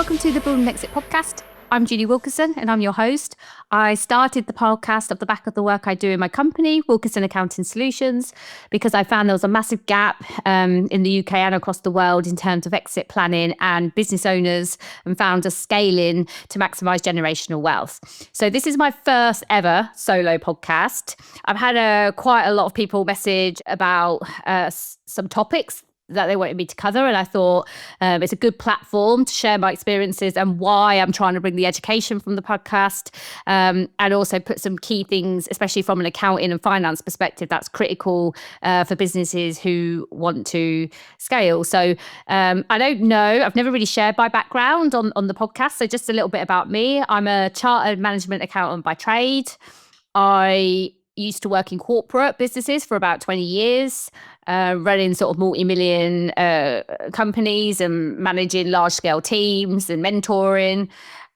welcome to the Build and Exit podcast. I'm Julie Wilkinson and I'm your host. I started the podcast off the back of the work I do in my company, Wilkinson Accounting Solutions, because I found there was a massive gap in the UK and across the world in terms of exit planning and business owners and founders scaling to maximise generational wealth. So this is my first ever solo podcast. I've had quite a lot of people message about some topics that they wanted me to cover. And I thought it's a good platform to share my experiences and why I'm trying to bring the education from the podcast and also put some key things, especially from an accounting and finance perspective, that's critical for businesses who want to scale. So I don't know, I've never really shared my background on the podcast. So just a little bit about me. I'm a chartered management accountant by trade. I used to work in corporate businesses for about 20 years, running sort of multi-million companies and managing large-scale teams and mentoring.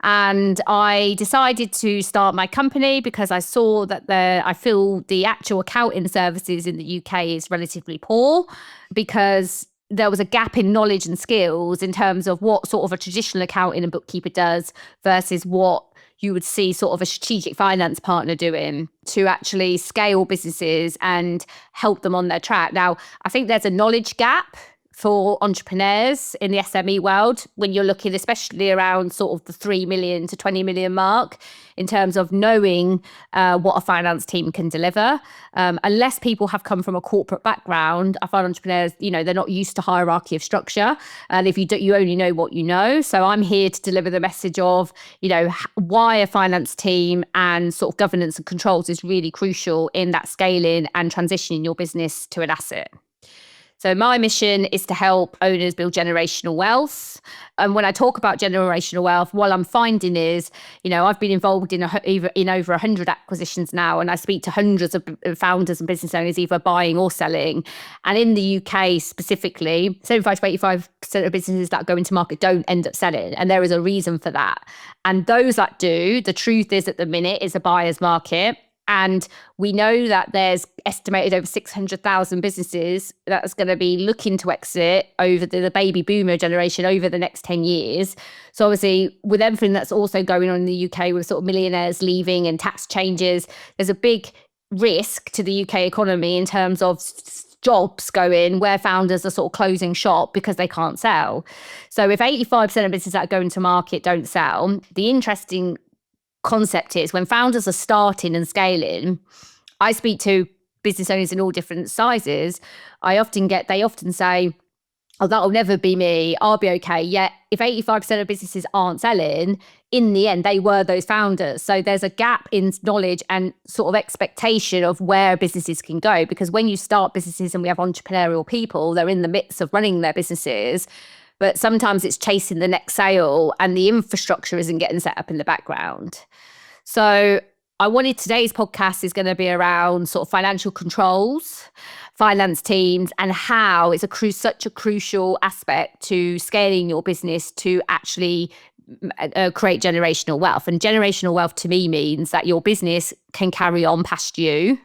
And I decided to start my company because I saw that I feel the actual accounting services in the UK is relatively poor because there was a gap in knowledge and skills in terms of what sort of a traditional accounting and bookkeeper does versus what you would see sort of a strategic finance partner doing to actually scale businesses and help them on their track. Now, I think there's a knowledge gap for entrepreneurs in the SME world when you're looking especially around sort of the 3 million to 20 million mark in terms of knowing what a finance team can deliver. Unless people have come from a corporate background, I find entrepreneurs, they're not used to hierarchy of structure. And if you only know what you know. So I'm here to deliver the message of, why a finance team and sort of governance and controls is really crucial in that scaling and transitioning your business to an asset. So my mission is to help owners build generational wealth. And when I talk about generational wealth, what I'm finding is, I've been involved in over 100 acquisitions now, and I speak to hundreds of founders and business owners either buying or selling. And in the UK specifically, 75 to 85% of businesses that go into market don't end up selling. And there is a reason for that. And those that do, the truth is at the minute is a buyer's market. And we know that there's estimated over 600,000 businesses that's going to be looking to exit over the baby boomer generation over the next 10 years. So obviously, with everything that's also going on in the UK with sort of millionaires leaving and tax changes, there's a big risk to the UK economy in terms of jobs going where founders are sort of closing shop because they can't sell. So if 85% of businesses that go into market don't sell, the interesting concept is when founders are starting and scaling, I speak to business owners in all different sizes. They often say, oh, that'll never be me. I'll be okay. Yet if 85% of businesses aren't selling, in the end, they were those founders. So there's a gap in knowledge and sort of expectation of where businesses can go. Because when you start businesses and we have entrepreneurial people, they're in the midst of running their businesses. But sometimes it's chasing the next sale and the infrastructure isn't getting set up in the background. So today's podcast is going to be around sort of financial controls, finance teams, and how it's such a crucial aspect to scaling your business to actually create generational wealth. And generational wealth to me means that your business can carry on past you.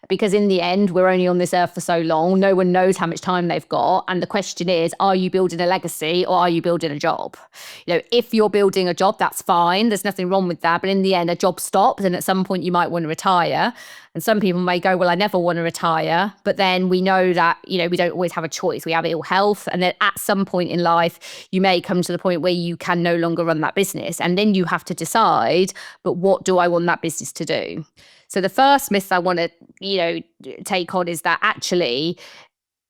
Because in the end, we're only on this earth for so long. No one knows how much time they've got. And the question is, are you building a legacy or are you building a job? If you're building a job, that's fine. There's nothing wrong with that. But in the end, a job stops. And at some point, you might want to retire. And some people may go, well, I never want to retire. But then we know that, we don't always have a choice. We have ill health. And then at some point in life, you may come to the point where you can no longer run that business. And then you have to decide, but what do I want that business to do? So the first myth I want to, take on is that actually,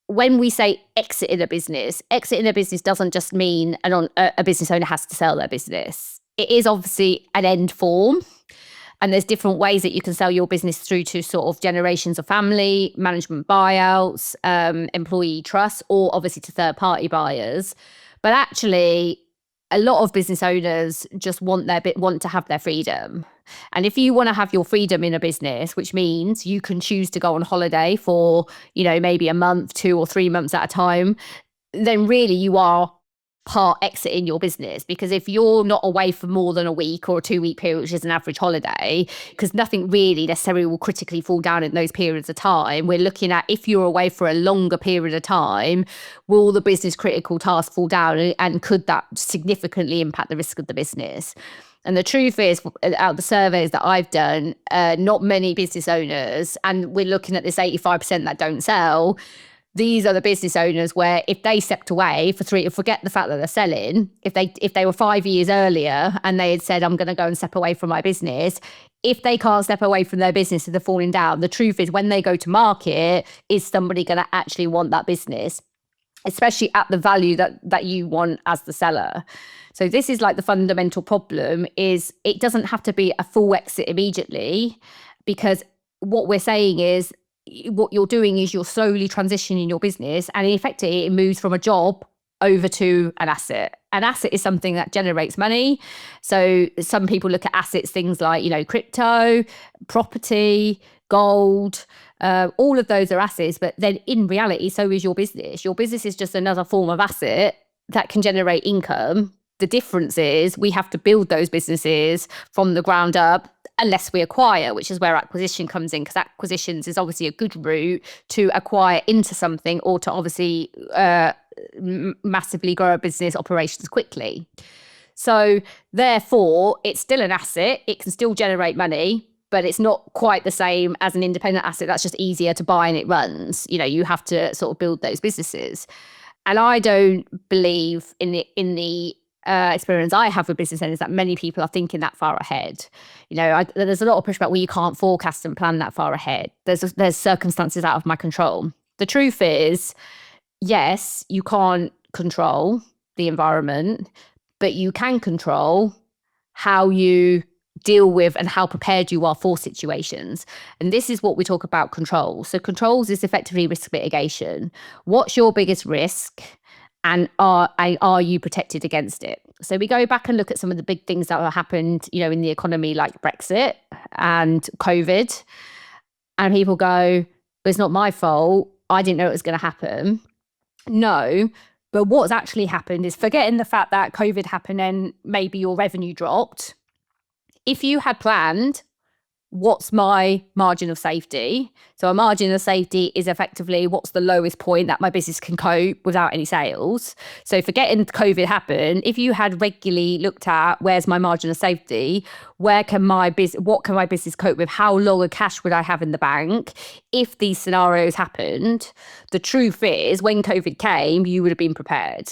when we say exit in a business doesn't just mean a business owner has to sell their business. It is obviously an end form. And there's different ways that you can sell your business through to sort of generations of family, management buyouts, employee trusts, or obviously to third-party buyers. But actually, a lot of business owners just want to have their freedom. And if you want to have your freedom in a business, which means you can choose to go on holiday for, maybe a month, 2 or 3 months at a time, then really you are part exiting your business, because if you're not away for more than a week or a 2-week period, which is an average holiday, because nothing really necessarily will critically fall down in those periods of time, we're looking at, if you're away for a longer period of time, will the business critical tasks fall down, and could that significantly impact the risk of the business? And the truth is, out of the surveys that I've done, not many business owners, and we're looking at this 85% that don't sell, these are the business owners where if they stepped away for 3, forget the fact that they're selling, if they were 5 years earlier and they had said, I'm going to go and step away from my business, if they can't step away from their business and they're falling down, the truth is, when they go to market, is somebody going to actually want that business, especially at the value that you want as the seller? So this is like the fundamental problem, is it doesn't have to be a full exit immediately, because what we're saying is, what you're doing is you're slowly transitioning your business, and effectively it moves from a job over to an asset. An asset is something that generates money. So some people look at assets, things like, crypto, property, gold, all of those are assets. But then in reality, so is your business. Your business is just another form of asset that can generate income. The difference is we have to build those businesses from the ground up, unless we acquire, which is where acquisition comes in, because acquisitions is obviously a good route to acquire into something, or to obviously massively grow a business operations quickly. So therefore, it's still an asset. It can still generate money, but it's not quite the same as an independent asset that's just easier to buy and it runs. You have to sort of build those businesses. And I don't believe in the experience I have with business owners that many people are thinking that far ahead. There's a lot of pushback where you can't forecast and plan that far ahead. There's circumstances out of my control. The truth is, yes, you can't control the environment, but you can control how you deal with and how prepared you are for situations. And this is what we talk about controls. So controls is effectively risk mitigation. What's your biggest risk? And are you protected against it? So we go back and look at some of the big things that have happened, in the economy, like Brexit and COVID. And people go, it's not my fault. I didn't know it was going to happen. No, but what's actually happened is, forgetting the fact that COVID happened and maybe your revenue dropped, if you had planned, what's my margin of safety? So a margin of safety is effectively what's the lowest point that my business can cope without any sales. So forgetting COVID happened, if you had regularly looked at, where's my margin of safety? What can my business cope with? How long of cash would I have in the bank if these scenarios happened? The truth is, when COVID came, you would have been prepared.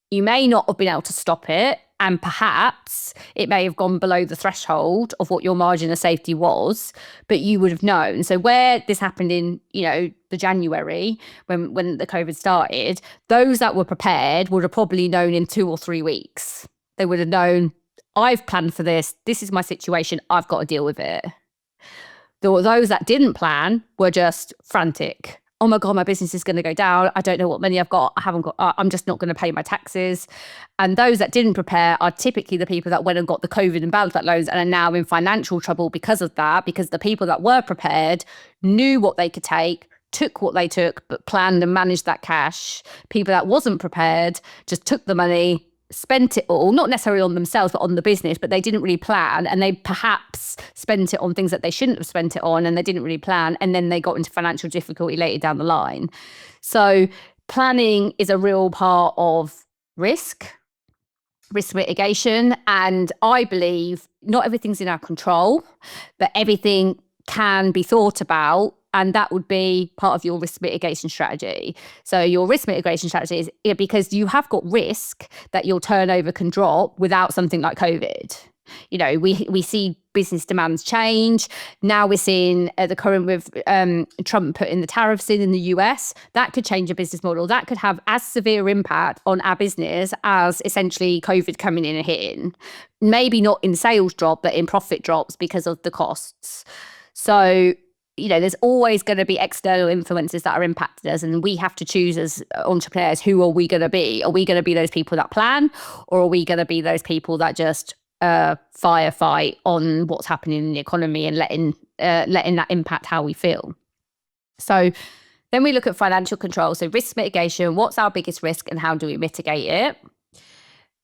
You may not have been able to stop it, and perhaps it may have gone below the threshold of what your margin of safety was, but you would have known. So where this happened in, the January, when the COVID started, those that were prepared would have probably known in 2 or 3 weeks. They would have known, I've planned for this. This is my situation. I've got to deal with it. Those that didn't plan were just frantic. Oh my God, my business is going to go down. I don't know what money I've got. I'm just not going to pay my taxes. And those that didn't prepare are typically the people that went and got the COVID and bad debt loans and are now in financial trouble because of that, because the people that were prepared knew what they could take, took what they took, but planned and managed that cash. People that wasn't prepared just took the money, spent it all, not necessarily on themselves, but on the business, but they didn't really plan. And they perhaps spent it on things that they shouldn't have spent it on, and they didn't really plan. And then they got into financial difficulty later down the line. So planning is a real part of risk mitigation. And I believe not everything's in our control, but everything can be thought about. And that would be part of your risk mitigation strategy. So your risk mitigation strategy is because you have got risk that your turnover can drop without something like COVID. We see business demands change. Now we're seeing the current with Trump putting the tariffs in the US. That could change a business model. That could have as severe impact on our business as essentially COVID coming in and hitting. Maybe not in sales drop, but in profit drops because of the costs. So there's always going to be external influences that are impacting us, and we have to choose as entrepreneurs, who are we going to be? Are we going to be those people that plan, or are we going to be those people that just firefight on what's happening in the economy and letting that impact how we feel? So then we look at financial control. So risk mitigation, what's our biggest risk and how do we mitigate it?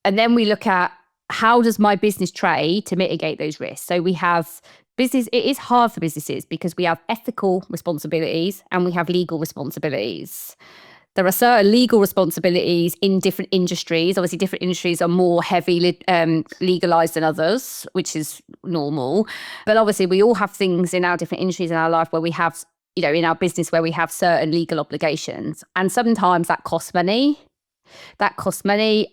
And then we look at, how does my business trade to mitigate those risks? So we have business, it is hard for businesses because we have ethical responsibilities and we have legal responsibilities. There are certain legal responsibilities in different industries. Obviously, different industries are more heavily legalized than others, which is normal. But obviously, we all have things in our different industries in our life where we have, in our business where we have certain legal obligations. And sometimes that costs money.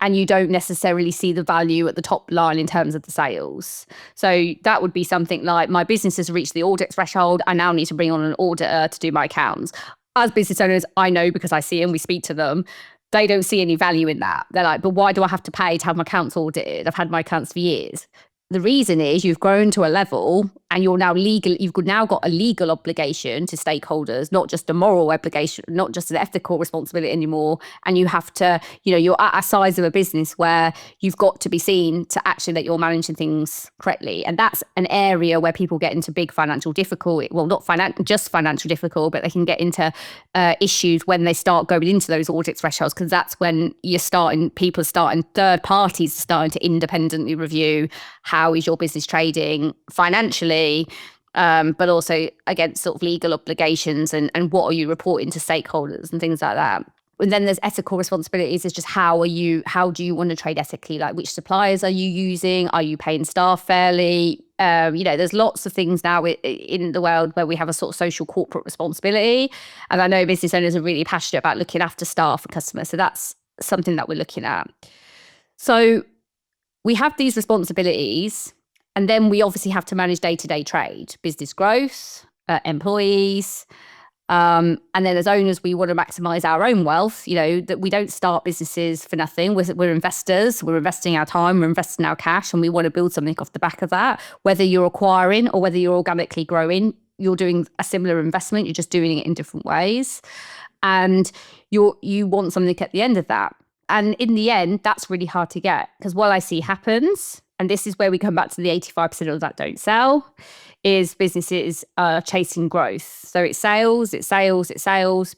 And you don't necessarily see the value at the top line in terms of the sales. So that would be something like, my business has reached the audit threshold. I now need to bring on an auditor to do my accounts. As business owners, I know because I see them, we speak to them, they don't see any value in that. They're like, but why do I have to pay to have my accounts audited? I've had my accounts for years. The reason is you've grown to a level and you've now got a legal obligation to stakeholders, not just a moral obligation, not just an ethical responsibility anymore. And you have to, you're at a size of a business where you've got to be seen to actually that you're managing things correctly. And that's an area where people get into big financial difficulty. Well, not just financial difficulty, but they can get into issues when they start going into those audit thresholds, because that's when third parties starting to independently review how is your business trading financially, but also against sort of legal obligations and what are you reporting to stakeholders and things like that. And then there's ethical responsibilities. It's just how do you want to trade ethically? Like, which suppliers are you using? Are you paying staff fairly? There's lots of things now in the world where we have a sort of social corporate responsibility. And I know business owners are really passionate about looking after staff and customers. So that's something that we're looking at. So we have these responsibilities, and then we obviously have to manage day-to-day trade, business growth, employees. And then as owners, we want to maximize our own wealth, that we don't start businesses for nothing. We're investors, we're investing our time, we're investing our cash, and we want to build something off the back of that. Whether you're acquiring or whether you're organically growing, you're doing a similar investment, you're just doing it in different ways. And you want something at the end of that. And in the end, that's really hard to get, because what I see happens, and this is where we come back to the 85% of that don't sell, is businesses are chasing growth. So it's sales.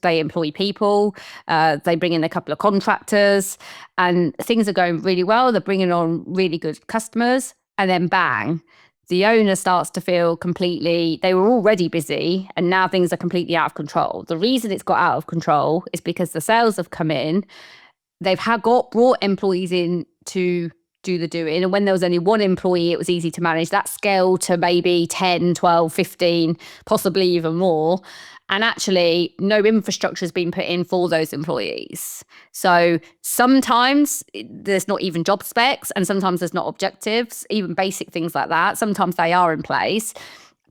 They employ people. They bring in a couple of contractors and things are going really well. They're bringing on really good customers. And then bang, the owner starts to feel they were already busy and now things are completely out of control. The reason it's got out of control is because the sales have come in. They've brought employees in to do the doing. And when there was only one employee, it was easy to manage. That scaled to maybe 10, 12, 15, possibly even more. And actually, no infrastructure has been put in for those employees. So sometimes there's not even job specs, and sometimes there's not objectives, even basic things like that. Sometimes they are in place.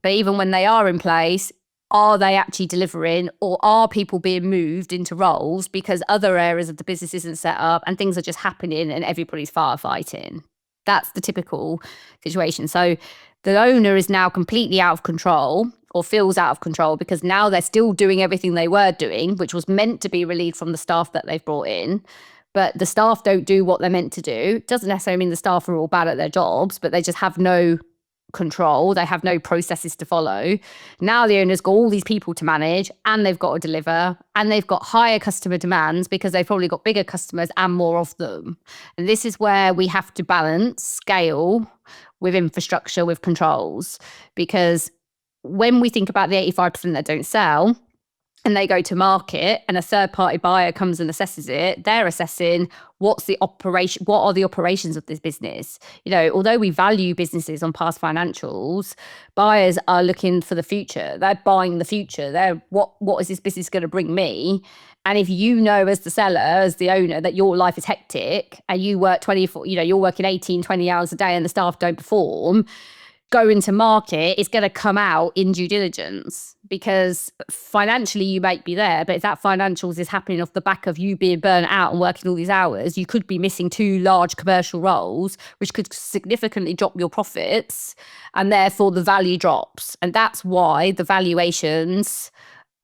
But even when they are in place, are they actually delivering, or are people being moved into roles because other areas of the business isn't set up and things are just happening and everybody's firefighting? That's the typical situation. So the owner is now completely out of control, or feels out of control, because now they're still doing everything they were doing, which was meant to be relieved from the staff that they've brought in. But the staff don't do what they're meant to do. It doesn't necessarily mean the staff are all bad at their jobs, but they just have no control. They have no processes to follow. Now the owner's got all these people to manage, and they've got to deliver, and they've got higher customer demands because they've probably got bigger customers and more of them. And this is where we have to balance scale with infrastructure, with controls, because when we think about the 85% that don't sell, and they go to market and a third party buyer comes and assesses it, they're assessing what are the operations of this business. Although we value businesses on past financials, buyers are looking for the future. They're buying the future. They're what is this business going to bring me? And if you know, as the seller, as the owner, that your life is hectic and you work 24, you're working 18, 20 hours a day and the staff don't perform, going to market is going to come out in due diligence, because financially you might be there, but if that financials is happening off the back of you being burnt out and working all these hours, you could be missing 2 large commercial roles, which could significantly drop your profits, and therefore the value drops. And that's why the valuations,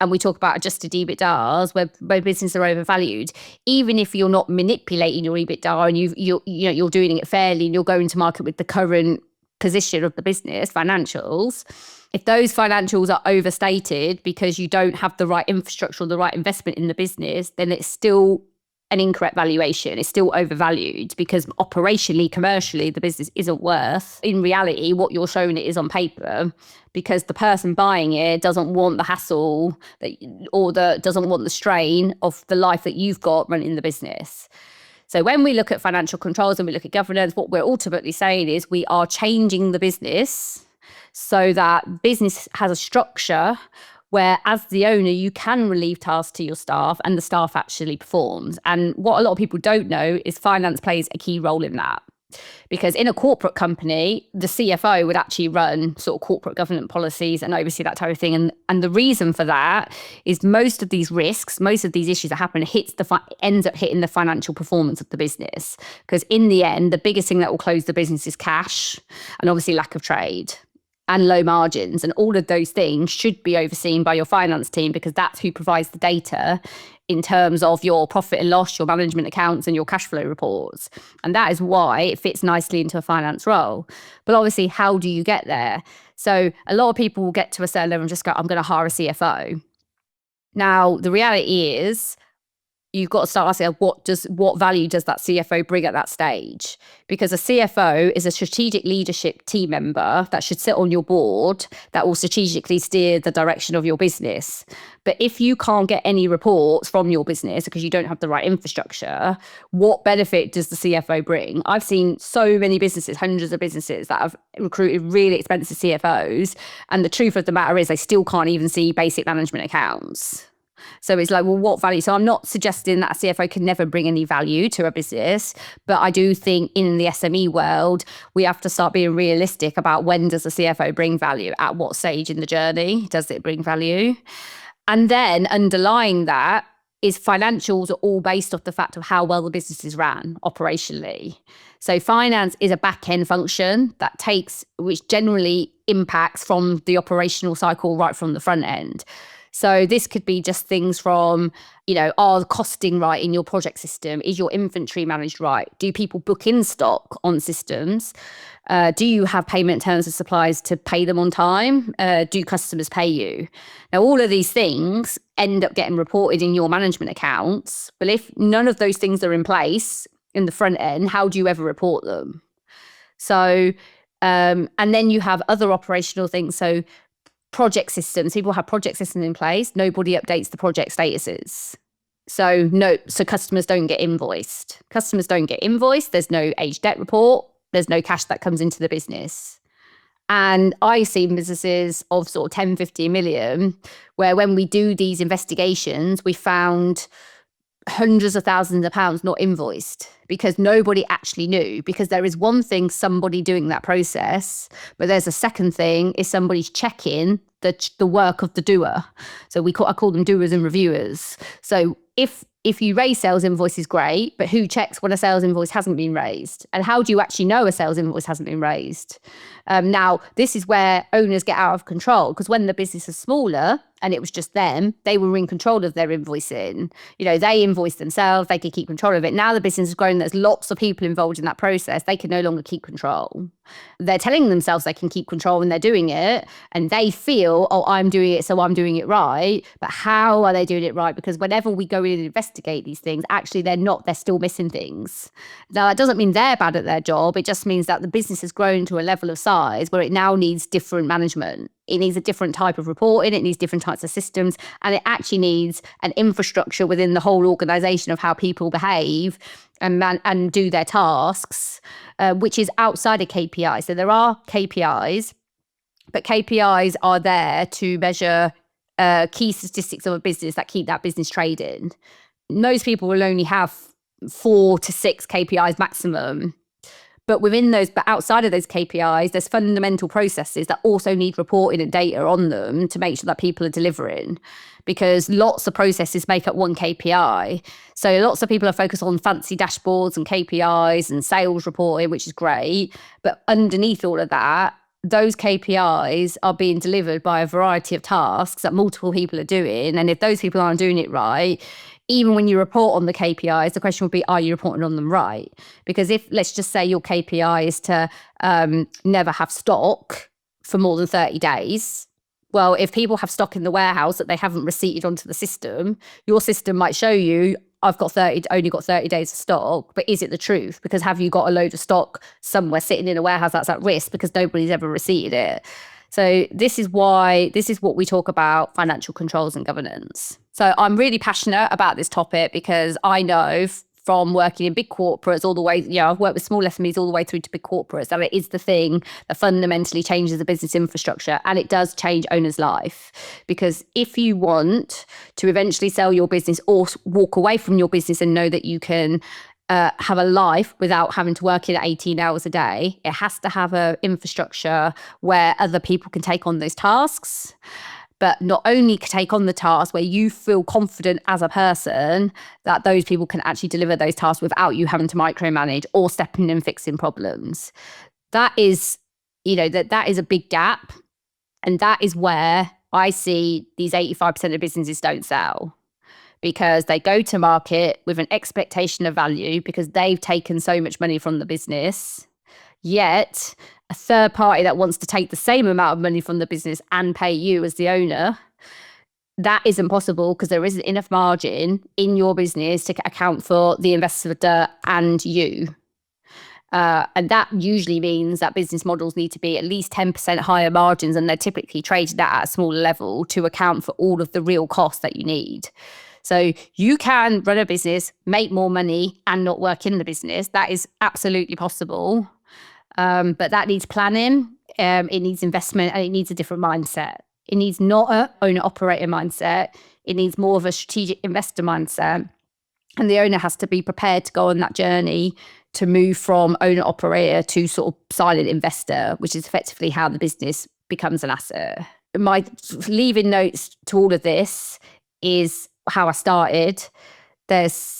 and we talk about adjusted EBITDAs, where businesses are overvalued. Even if you're not manipulating your EBITDA and you're doing it fairly and you're going to market with the current position of the business financials, if those financials are overstated because you don't have the right infrastructure or the right investment in the business, then it's still an incorrect valuation. It's still overvalued because operationally, commercially, the business isn't worth, in reality, what you're showing it is on paper, because the person buying it doesn't want the hassle doesn't want the strain of the life that you've got running the business. So when we look at financial controls and we look at governance, what we're ultimately saying is we are changing the business so that business has a structure where, as the owner, you can relieve tasks to your staff and the staff actually performs. And what a lot of people don't know is finance plays a key role in that. Because in a corporate company, the CFO would actually run sort of corporate governance policies and oversee that type of thing. And the reason for that is most of these risks, most of these issues that happen ends up hitting the financial performance of the business. Because in the end, the biggest thing that will close the business is cash and obviously lack of trade and low margins. And all of those things should be overseen by your finance team, because that's who provides the data in terms of your profit and loss, your management accounts and your cash flow reports. And that is why it fits nicely into a finance role. But obviously, how do you get there? So a lot of people will get to a certain level and just go, I'm going to hire a CFO. Now, the reality is, you've got to start asking what value does that CFO bring at that stage? Because a CFO is a strategic leadership team member that should sit on your board that will strategically steer the direction of your business. But if you can't get any reports from your business because you don't have the right infrastructure, what benefit does the CFO bring? I've seen so many businesses, hundreds of businesses that have recruited really expensive CFOs. And the truth of the matter is they still can't even see basic management accounts. So it's like, well, what value? So I'm not suggesting that a CFO can never bring any value to a business, but I do think in the SME world, we have to start being realistic about when does a CFO bring value? At what stage in the journey does it bring value? And then underlying that is financials are all based off the fact of how well the business is ran operationally. So finance is a back-end function which generally impacts from the operational cycle right from the front end. So this could be just things from, are the costing right in your project system? Is your inventory managed right? Do people book in stock on systems? Do you have payment terms of suppliers to pay them on time? Do customers pay you? Now, all of these things end up getting reported in your management accounts. But if none of those things are in place in the front end, how do you ever report them? So, and then you have other operational things. So project systems, people have project systems in place. Nobody updates the project statuses. So customers don't get invoiced. There's no age debt report. There's no cash that comes into the business. And I see businesses of sort of 10, 15 million, where when we do these investigations, we found hundreds of thousands of pounds not invoiced because nobody actually knew. Because there is one thing, somebody doing that process, but there's a second thing is somebody's checking the work of the doer. So I call them doers and reviewers. So if you raise sales invoices, great, but who checks when a sales invoice hasn't been raised? And how do you actually know a sales invoice hasn't been raised? Now, this is where owners get out of control, because when the business is smaller and it was just them, they were in control of their invoicing. They invoiced themselves, they could keep control of it. Now the business has grown, there's lots of people involved in that process, they can no longer keep control. They're telling themselves they can keep control when they're doing it, and they feel, I'm doing it, so I'm doing it right. But how are they doing it right? Because whenever we go in and investigate these things, actually they're not, they're still missing things. Now, that doesn't mean they're bad at their job. It just means that the business has grown to a level of size where it now needs different management. It needs a different type of reporting. It needs different types of systems. And it actually needs an infrastructure within the whole organization of how people behave and do their tasks, which is outside of KPIs. So there are KPIs, but KPIs are there to measure key statistics of a business that keep that business trading. Most people will only have 4 to 6 KPIs maximum. But outside of those KPIs, there's fundamental processes that also need reporting and data on them to make sure that people are delivering, because lots of processes make up one KPI. So lots of people are focused on fancy dashboards and KPIs and sales reporting, which is great. But underneath all of that, those KPIs are being delivered by a variety of tasks that multiple people are doing. And if those people aren't doing it right, even when you report on the KPIs, the question would be, are you reporting on them right? Because if, let's just say your KPI is to never have stock for more than 30 days, well, if people have stock in the warehouse that they haven't receipted onto the system, your system might show you I've only got 30 days of stock, but is it the truth? Because have you got a load of stock somewhere sitting in a warehouse that's at risk because nobody's ever received it? So this is what we talk about financial controls and governance. So I'm really passionate about this topic because I know from working in big corporates all the way, I've worked with small SMEs all the way through to big corporates, that it is the thing that fundamentally changes the business infrastructure, and it does change owner's life. Because if you want to eventually sell your business or walk away from your business and know that you can have a life without having to work in 18 hours a day, it has to have an infrastructure where other people can take on those tasks. But not only take on the task, where you feel confident as a person that those people can actually deliver those tasks without you having to micromanage or stepping in and fixing problems. That is, that is a big gap. And that is where I see these 85% of businesses don't sell, because they go to market with an expectation of value because they've taken so much money from the business. Yet a third party that wants to take the same amount of money from the business and pay you as the owner, that isn't possible because there isn't enough margin in your business to account for the investor and you. And that usually means that business models need to be at least 10% higher margins, and they're typically traded at a smaller level to account for all of the real costs that you need. So you can run a business, make more money, and not work in the business. That is absolutely possible. But that needs planning, it needs investment, and it needs a different mindset. It needs not an owner-operator mindset. It needs more of a strategic investor mindset. And the owner has to be prepared to go on that journey to move from owner-operator to sort of silent investor, which is effectively how the business becomes an asset. My leaving notes to all of this is how I started. There's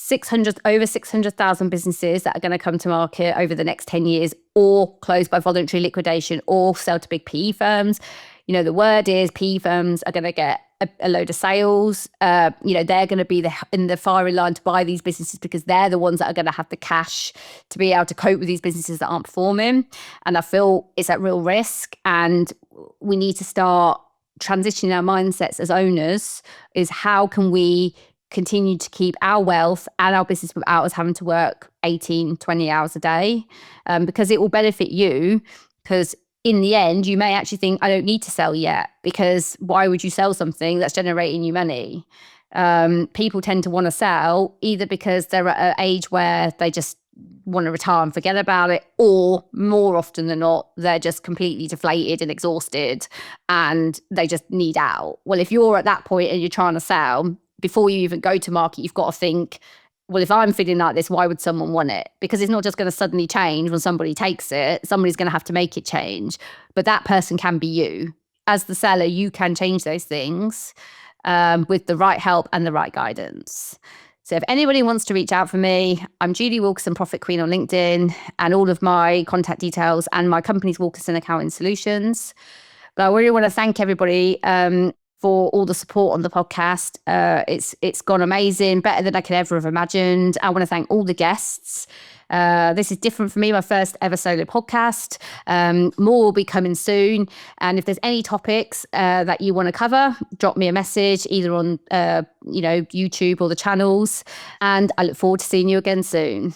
over 600,000 businesses that are going to come to market over the next 10 years, or close by voluntary liquidation, or sell to big PE firms. The word is PE firms are going to get a load of sales. They're going to be in the firing line to buy these businesses because they're the ones that are going to have the cash to be able to cope with these businesses that aren't performing. And I feel it's at real risk, and we need to start transitioning our mindsets as owners. Is how can we continue to keep our wealth and our business without us having to work 18, 20 hours a day, because it will benefit you. Because in the end, you may actually think, I don't need to sell yet, because why would you sell something that's generating you money? People tend to want to sell either because they're at an age where they just want to retire and forget about it, or more often than not, they're just completely deflated and exhausted and they just need out. Well, if you're at that point and you're trying to sell, before you even go to market, you've got to think, well, if I'm feeling like this, why would someone want it? Because it's not just going to suddenly change when somebody takes it. Somebody's going to have to make it change. But that person can be you. As the seller, you can change those things with the right help and the right guidance. So if anybody wants to reach out for me, I'm Judy Wilkinson, Profit Queen on LinkedIn, and all of my contact details, and my company's Wilkinson Accounting Solutions. But I really want to thank everybody for all the support on the podcast. It's gone amazing, better than I could ever have imagined. I want to thank all the guests. This is different for me, my first ever solo podcast. More will be coming soon. And if there's any topics that you want to cover, drop me a message either on YouTube or the channels. And I look forward to seeing you again soon.